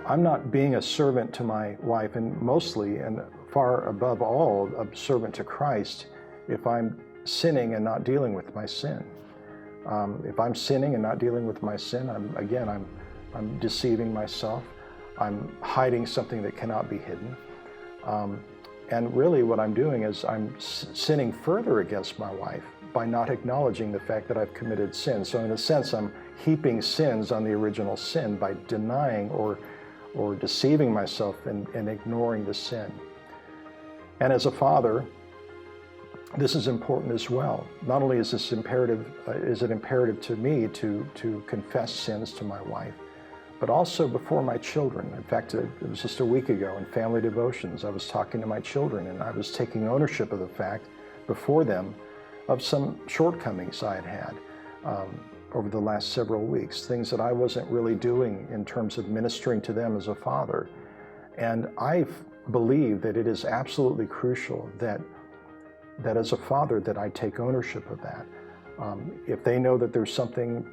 I'm not being a servant to my wife, and mostly and far above all, a servant to Christ, if I'm sinning and not dealing with my sin. If I'm sinning and not dealing with my sin, I'm deceiving myself. I'm hiding something that cannot be hidden. And really what I'm doing is I'm sinning further against my wife by not acknowledging the fact that I've committed sin. So in a sense, I'm heaping sins on the original sin by denying or deceiving myself and ignoring the sin. And as a father, this is important as well. Not only is this imperative, is it imperative to me to confess sins to my wife, but also before my children. In fact, it was just a week ago in family devotions, I was talking to my children and I was taking ownership of the fact before them of some shortcomings I had had over the last several weeks, things that I wasn't really doing in terms of ministering to them as a father. And I believe that it is absolutely crucial that as a father that I take ownership of that. If they know that there's something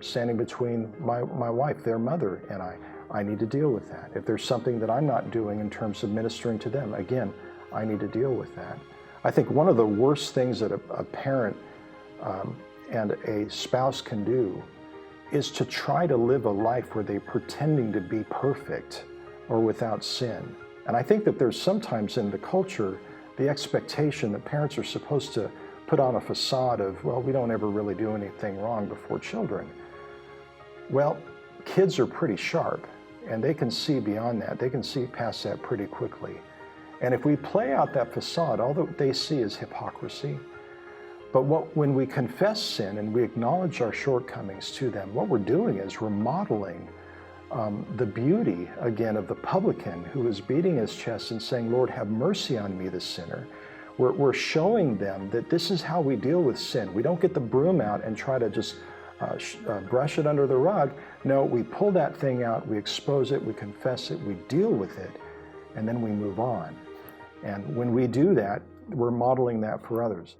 standing between my wife, their mother, and I need to deal with that. If there's something that I'm not doing in terms of ministering to them, again, I need to deal with that. I think one of the worst things that a parent and a spouse can do is to try to live a life where they're pretending to be perfect or without sin. And I think that there's sometimes in the culture the expectation that parents are supposed to put on a facade of, well, we don't ever really do anything wrong before children. Well, kids are pretty sharp and they can see beyond that. They can see past that pretty quickly. And if we play out that facade, all that they see is hypocrisy. But when we confess sin and we acknowledge our shortcomings to them, what we're doing is we're modeling the beauty, again, of the publican who is beating his chest and saying, Lord, have mercy on me, the sinner. We're showing them that this is how we deal with sin. We don't get the broom out and try to just brush it under the rug. No, we pull that thing out, we expose it, we confess it, we deal with it, and then we move on. And when we do that, we're modeling that for others.